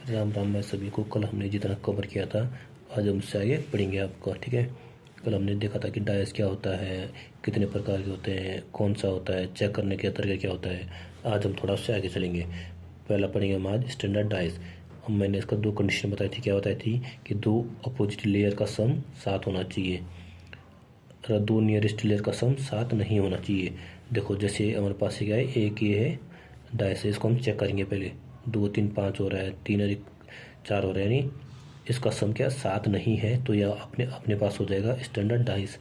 राम राम। मैं सभी को कल हमने जितना कवर किया था आज हम उससे आगे पढ़ेंगे आपका। ठीक है, कल हमने देखा था कि डायस क्या होता है, कितने प्रकार के होते हैं, कौन सा होता है, चेक करने के तरीके क्या होता है। आज हम थोड़ा उससे आगे चलेंगे। पहला पढ़ेंगे हम आज स्टैंडर्ड डायस। अब मैंने इसका दो कंडीशन बताई थी। क्या बताई थी कि दो अपोजिट लेयर का सम 7 होना चाहिए और दो नियरेस्ट लेयर का सम 7 नहीं होना चाहिए। देखो जैसे हमारे पास क्या है, एक ये है डायस है, इसको हम चेक करेंगे पहले। 2 3 5 हो रहा है, 3 और 1 4 हो रहा है, यानी इसका सम क्या 7 नहीं है, तो यह अपने अपने पास हो जाएगा स्टैंडर्ड डाइस।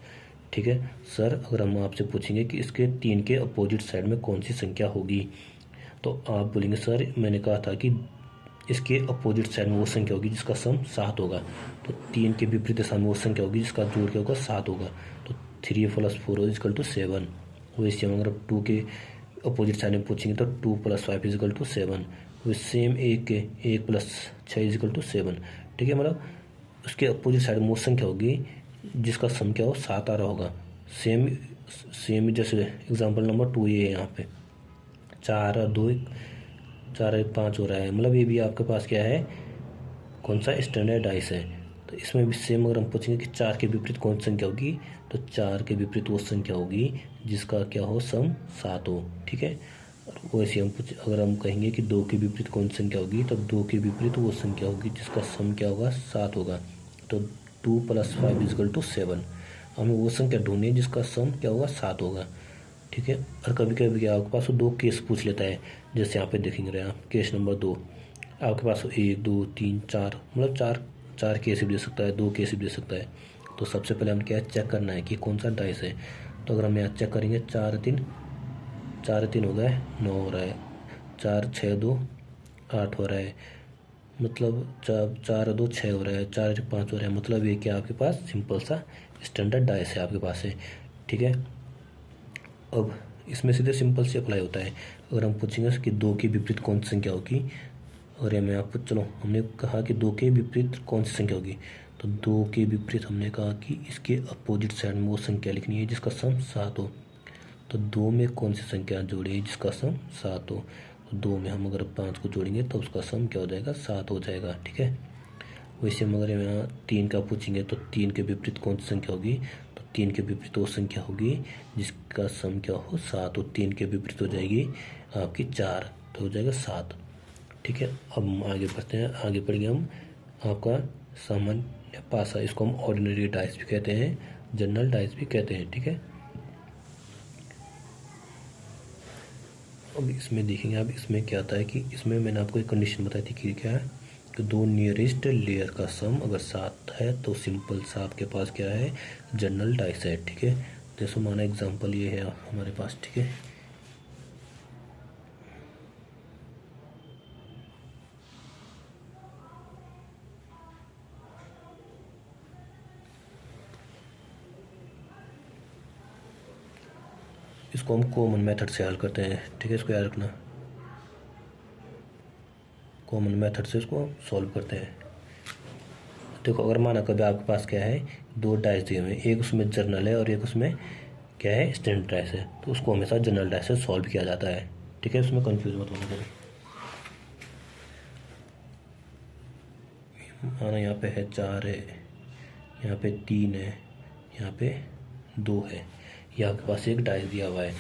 ठीक है सर, अगर हम आपसे पूछेंगे कि इसके 3 के अपोजिट साइड में कौन सी संख्या होगी, तो आप बोलेंगे सर मैंने कहा था कि इसके अपोजिट साइड में वो संख्या होगी जिसका सम 7 होगा। तो 3 के विपरीत दिशा में वो संख्या होगी जिसका जोड़ क्या होगा 7 होगा। तो 3 + 4 = 7। वैसे हम अगर 2 के अपोजिट साइड में पूछेंगे तो 2 + 5 = 7। वो सेम 1 के 1 + 6 = 7। ठीक है, मतलब उसके अपोजिट साइड में वो संख्या होगी जिसका सम क्या हो 7 आ रहा होगा। सेम सेम जैसे एग्जांपल नंबर 2 ये है, यहाँ पे 4 और 2 4 और 1 5 हो रहा है, मतलब ये भी आपके पास क्या है, कौन सा स्टैंडर्ड डाइस है। तो इसमें भी सेम अगर हम पूछेंगे कि 4 के विपरीत कौन सी संख्या होगी, तो 4 के विपरीत वो संख्या होगी जिसका क्या हो सम 7 हो। ठीक है, और वैसे हम अगर हम कहेंगे कि 2 के विपरीत कौन सी संख्या होगी, तो 2 के विपरीत वो संख्या होगी जिसका सम क्या होगा 7 होगा। तो 2 + 5 = 7। हमें वो संख्या ढूंढनी है जिसका सम क्या होगा 7 होगा। ठीक है, और कभी कभी क्या आपके पास 2 केस पूछ लेता है, जैसे यहाँ पे देखेंगे आप केस नंबर 2 आपके पास 1 2 3 4, मतलब चार केस भी दे सकता है, 2 केस भी दे सकता है। तो सबसे पहले हमें क्या है चेक करना है कि कौन सा डाइस है। तो अगर हम यहाँ चेक करेंगे 4 3 हो गए 9 हो रहा है, 4 6 2 8 हो रहा है, मतलब 4 2 6 हो रहा है, 4 1 5 हो रहा है, मतलब ये क्या आपके पास सिंपल सा स्टैंडर्ड डाइस है आपके पास है। ठीक है, अब इसमें सीधे सिंपल से अप्लाई होता है। अगर हम पूछेंगे कि 2 के विपरीत कौन सी संख्या होगी, और मैं आपको चलो हमने कहा कि 2 के विपरीत कौन सी संख्या होगी, तो 2 के विपरीत हमने कहा कि इसके अपोजिट साइड में वो संख्या लिखनी है जिसका सम 7 हो। तो 2 में कौन सी संख्या जोड़े जिसका सम 7 हो, तो 2 में हम अगर 5 को जोड़ेंगे तो उसका सम क्या हो जाएगा 7 हो जाएगा। ठीक है, वैसे हम अगर यहाँ 3 का पूछेंगे तो 3 के विपरीत कौन सी संख्या होगी, तो 3 के विपरीत वो संख्या होगी जिसका सम क्या हो 7 हो। 3 के विपरीत हो जाएगी आपकी 4, तो हो जाएगा 7। ठीक है, अब हम आगे बढ़ते हैं। आगे पढ़ेंगे हम आपका सामान्य पासा, इसको हम ऑर्डिनरी डाइस भी कहते हैं, जनरल डाइस भी कहते हैं। ठीक है, अब इसमें देखेंगे आप, इसमें क्या आता है कि इसमें मैंने आपको एक कंडीशन बताई थी कि क्या है कि दो नियरेस्ट लेयर का सम अगर 7 है तो सिंपल सा आपके पास क्या है जनरल डाइस है। ठीक है, जैसे माना एग्जांपल ये है हमारे पास। ठीक है, इसको हम कॉमन मेथड से हल करते हैं। ठीक है, इसको याद रखना, कॉमन मेथड से इसको सॉल्व करते हैं। देखो अगर माना कभी आपके पास क्या है दो डाइस दिए हुए हैं, एक उसमें जर्नल है और एक उसमें क्या है स्टैंडर्ड डाइस है, तो उसको हमेशा जनरल डाइस से सॉल्व किया जाता है। ठीक है, उसमें कंफ्यूज मत होना कभी। माना यहाँ पे है 4 है, यहाँ पे 3 है, यहाँ पे 2 है, ये आपके पास एक डाइस दिया हुआ है।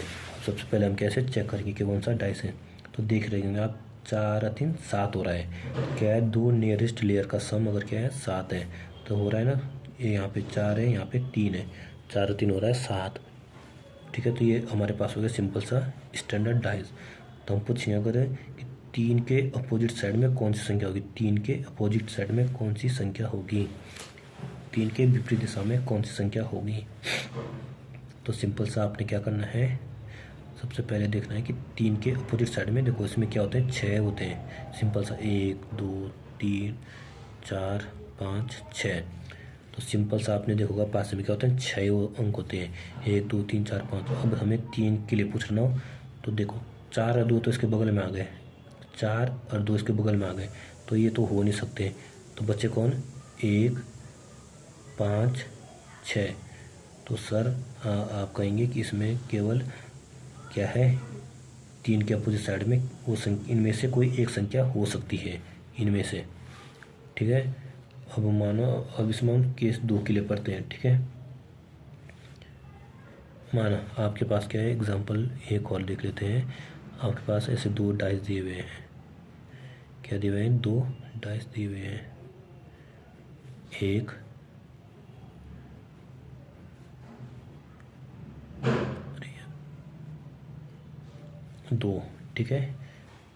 सबसे पहले हम कैसे चेक करेंगे कि कौन सा डाइस है, तो देख रहे होंगे आप 4 और 3 7 हो रहा है। क्या है दो नियरेस्ट लेयर का सम अगर क्या है 7 है, तो हो रहा है ना, ये यहाँ पे 4 है, यहाँ पे 3 है, 4 और 3 हो रहा है 7। ठीक है, तो ये हमारे पास हो गया सिंपल सा स्टैंडर्ड डाइस। तो हम पूछेंगे अगर कि 3 के अपोजिट साइड में कौन सी संख्या होगी, 3 के अपोजिट साइड में कौन सी संख्या होगी, 3 के विपरीत दिशा में कौन सी संख्या होगी। तो सिंपल सा आपने क्या करना है, सबसे पहले देखना है कि 3 के अपोजिट साइड में देखो इसमें क्या होते हैं 6 होते हैं। सिंपल सा 1 2 3 4 5 6। तो सिंपल सा आपने देखोगा पास में क्या होते हैं 6 अंक होते हैं, 1 2 3 4 5। अब हमें 3 के लिए पूछना हो, तो देखो 4 और 2 तो इसके बगल में आ गए, 4 और 2 इसके बगल में आ गए, तो ये तो हो नहीं सकते। तो बच्चे कौन 1 5 6। तो सर आप कहेंगे कि इसमें केवल क्या है 3 के अपोजिट साइड में वो इनमें से कोई एक संख्या हो सकती है। इनमें से, ठीक है। अब मानो, अब इसमें हम केस 2 के लिए पढ़ते हैं, ठीक है। माना आपके पास क्या है, एग्जाम्पल एक और देख लेते हैं। आपके पास ऐसे 2 डाइस दिए हुए हैं, क्या दिए हुए हैं, 2 डाइस दिए हुए हैं, 1 2, ठीक है।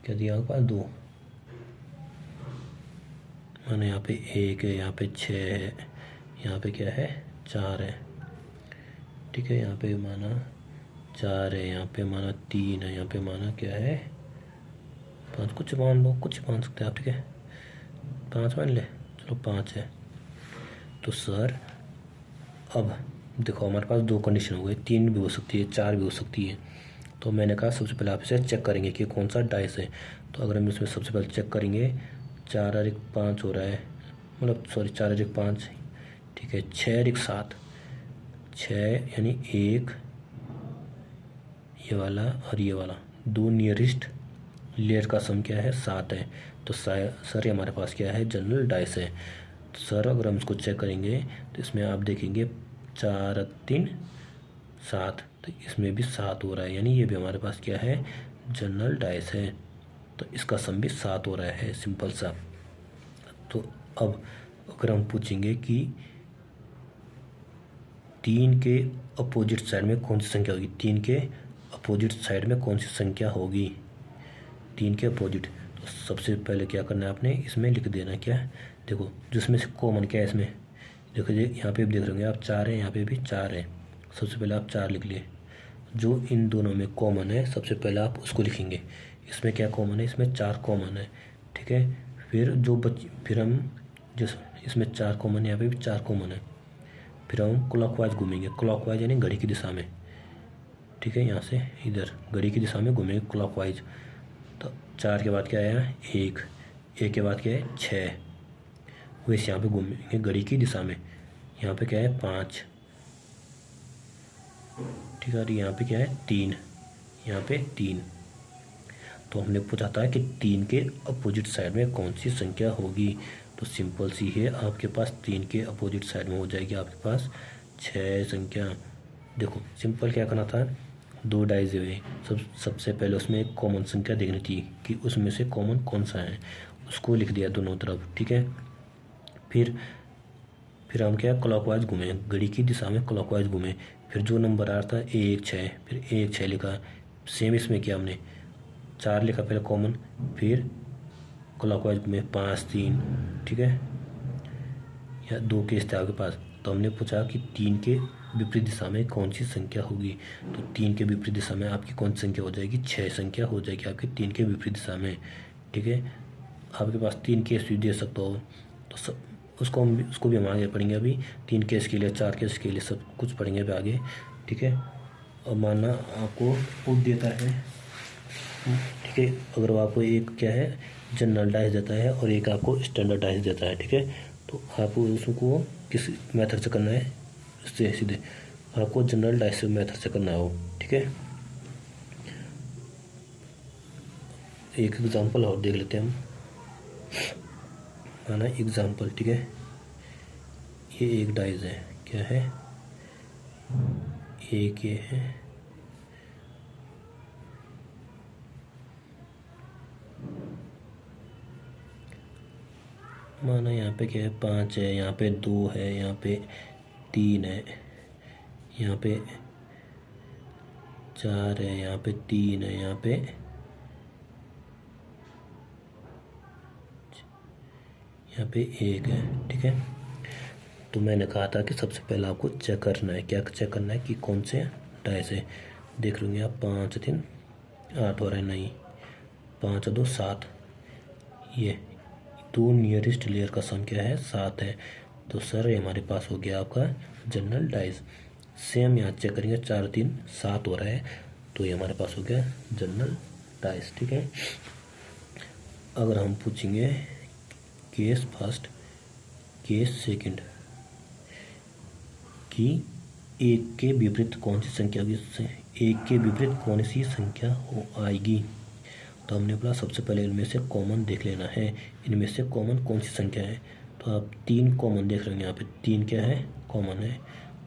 क्या दिया आपके पास, 2, माना यहाँ पे 1 है, यहाँ पे 6 है, यहाँ पे क्या है, 4 है, ठीक है। यहाँ पे माना 4 है, यहाँ पे माना 3 है, यहाँ पे माना क्या है, 5, कुछ मान लो, कुछ मान सकते हैं आप, ठीक है। 5 मान ले, चलो 5 है। तो सर अब देखो हमारे पास 2 कंडीशन हो गई, 3 भी हो सकती है, 4 भी हो सकती है। तो मैंने कहा सबसे पहले आप इसे चेक करेंगे कि कौन सा डाइस है। तो अगर हम इसमें सबसे पहले चेक करेंगे, 4 और 1 5 हो रहा है, मतलब सॉरी 4 और 1 5, ठीक है। 6 और 1 7, 6 यानी 1 ये वाला और ये वाला, 2 नियरेस्ट लेयर का सम क्या है, 7 है। तो सर ये हमारे पास क्या है, जनरल डाइस है। तो सर अगर हम इसको चेक करेंगे तो इसमें आप देखेंगे 4 और 3 7, तो इसमें भी 7 हो रहा है, यानी ये भी हमारे पास क्या है, जनरल डाइस है। तो इसका सम भी 7 हो रहा है, सिंपल सा। तो अब अगर हम पूछेंगे कि 3 के अपोजिट साइड में कौन सी संख्या होगी, 3 के अपोजिट साइड में कौन सी संख्या होगी, 3 के अपोजिट, तो सबसे पहले क्या करना है आपने, इसमें लिख देना क्या है, देखो जिसमें से कॉमन क्या है इसमें, देखो ये यहाँ पे भी देख रहे होंगे आप 4 है, यहाँ पे भी 4 है। सबसे पहले आप 4 लिख लिए, जो इन दोनों में कॉमन है सबसे पहले आप उसको लिखेंगे। इसमें क्या कॉमन है, इसमें 4 कॉमन है, ठीक है। फिर जो फिर हम जिस इसमें 4 कॉमन है, यहाँ पे भी 4 कॉमन है। फिर हम क्लॉकवाइज घूमेंगे, क्लॉकवाइज यानी घड़ी की दिशा में, ठीक है। यहाँ से इधर घड़ी की दिशा में घूमेंगे क्लॉकवाइज। तो 4 के बाद क्या आया, 1, 1 के बाद क्या है, 6, वैसे यहाँ पे घूमेंगे घड़ी की दिशा में। यहाँ पे क्या है, 5, ठीक है। और यहाँ पे क्या है, 3, यहाँ पे 3। तो हमने पूछा था कि 3 के अपोजिट साइड में कौन सी संख्या होगी। तो सिंपल सी है, आपके पास 3 के अपोजिट साइड में हो जाएगी आपके पास 6 संख्या। देखो सिंपल क्या करना था, 2 डाइस हुए, सबसे पहले उसमें एक कॉमन संख्या देखनी थी कि उसमें से कॉमन कौन सा है, उसको लिख दिया दोनों तरफ, ठीक है। फिर हम क्या, क्लॉकवाइज घूमे, घड़ी की दिशा में क्लॉकवाइज घूमे। फिर जो नंबर आ रहा था 1 6, फिर 1 6 लिखा। सेम इसमें किया हमने, 4 लिखा पहले कॉमन, फिर क्लॉकवाइज घूमे 5 3, ठीक है। या 2 केस थे आपके पास। तो हमने पूछा कि 3 के विपरीत दिशा में कौन सी संख्या होगी। तो 3 के विपरीत दिशा में आपकी कौन सी संख्या हो जाएगी, 6 संख्या हो जाएगी आपकी 3 के विपरीत दिशा में, ठीक है। आपके पास 3 केस भी दे सकते हो, तो सब उसको भी हम आगे पढ़ेंगे। अभी 3 केस के लिए, 4 केस के लिए सब कुछ पढ़ेंगे अभी आगे, ठीक है। अब मानना आपको प्रूफ देता है, ठीक है। अगर वो आपको एक क्या है, जनरल डाइस देता है और एक आपको स्टैंडर्ड डाइस देता है, ठीक है। तो आपको उसको किस मेथड से करना है, इससे सीधे आपको जनरल डाइस मेथड से करना है वो, ठीक है। एक एग्जांपल और देख लेते हैं हम, माना एग्जांपल, ठीक है। ये एक डाइस है, क्या है, एक ये है, माना यहाँ पे क्या है, 5 है, यहाँ पे 2 है, यहाँ पे 3 है, यहाँ पे 4 है, यहाँ पे 3 है, यहाँ पे 1 है, ठीक है। तो मैंने कहा था कि सबसे पहले आपको चेक करना है, क्या चेक करना है कि कौन से डाइस है। देख लूँगे आप, 5 3 8 हो रहा है, नहीं, 5 2 7, ये 2 नियरेस्ट लेयर का सम क्या है, 7 है। तो सर ये हमारे पास हो गया आपका जनरल डाइस। सेम यहाँ चेक करेंगे, 4 3 7 हो रहा है, तो ये हमारे पास हो गया जनरल डाइस, ठीक है। अगर हम पूछेंगे केस फर्स्ट, केस सेकंड, कि एक के विपरीत कौन सी संख्या होगी, एक के विपरीत कौन सी संख्या हो आएगी। तो हमने बोला सबसे पहले इनमें से कॉमन देख लेना है, इनमें से कॉमन कौन सी संख्या है। तो आप 3 कॉमन देख रहे हैं यहाँ पे, 3 क्या है, कॉमन है।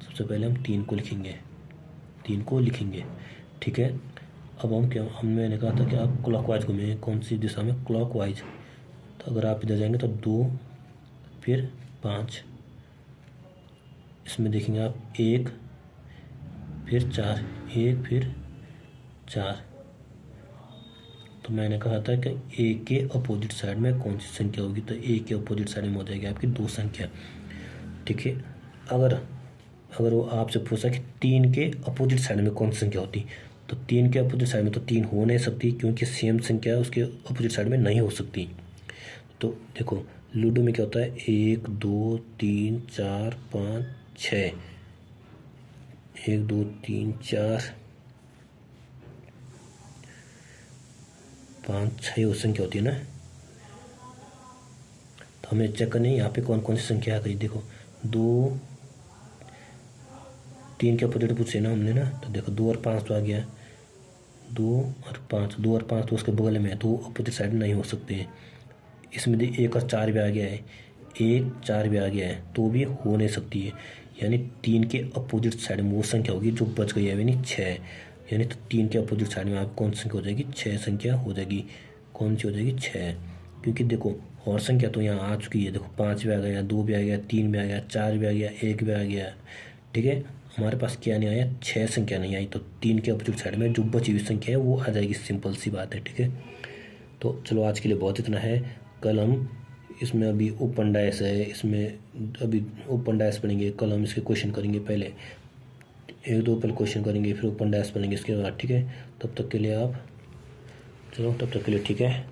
सबसे पहले हम 3 को लिखेंगे, 3 को लिखेंगे, ठीक है। अब हम क्या, मैंने कहा था कि आप क्लॉकवाइज घूमेंगे, कौन सी दिशा में, क्लॉकवाइज। तो अगर आप इधर जाएंगे तो 2 फिर 5, इसमें देखेंगे आप 1 फिर 4, 1 फिर 4। तो मैंने कहा था कि ए के अपोजिट साइड में कौन सी संख्या होगी, तो ए के अपोजिट साइड में हो जाएगी आपकी 2 संख्या, ठीक है। अगर वो आपसे पूछा कि 3 के अपोजिट साइड में कौन सी संख्या होती, तो 3 के अपोजिट साइड में तो 3 हो नहीं सकती, क्योंकि सेम संख्या उसके अपोजिट साइड में नहीं हो सकती। तो देखो लूडो में क्या होता है, 1 2 3 4 5 6, 1 2 3 4 5 6 वो संख्या होती है ना। तो हमें चेक करनी है यहाँ पे कौन कौन सी संख्या आ गई। देखो 2 3 के अपोजिट पूछे ना हमने ना, तो देखो 2 और 5 तो आ गया, 2 और 5 तो उसके बगल में है, तो अपोजिट साइड नहीं हो सकते हैं। इसमें 1 और 4 भी आ गया है, 1 4 भी आ गया है, तो भी हो नहीं सकती है। यानी 3 के अपोजिट साइड में वो संख्या होगी जो बच गई है, यानी 6। यानी तो 3 के अपोजिट साइड में आप कौन सी संख्या हो जाएगी, 6 संख्या हो जाएगी। कौन सी हो जाएगी, 6। क्योंकि देखो और संख्या तो यहाँ आ चुकी है, देखो 5 भी आ गया, 2 भी आ गया, 3 भी आ गया, 4 भी आ गया, 1 भी आ गया, ठीक है। हमारे पास क्या नहीं आया, 6 संख्या नहीं आई। तो 3 के अपोजिट साइड में जो बची हुई संख्या है वो आ जाएगी, सिंपल सी बात है, ठीक है। तो चलो आज के लिए बहुत इतना है। कल हम इसमें अभी ओपन डायस है, इसमें अभी ओपन डायस पढ़ेंगे। कल हम इसके क्वेश्चन करेंगे, पहले 1 2 पहले क्वेश्चन करेंगे, फिर ओपन डायस पढ़ेंगे इसके बाद, ठीक है। तब तक के लिए ठीक है।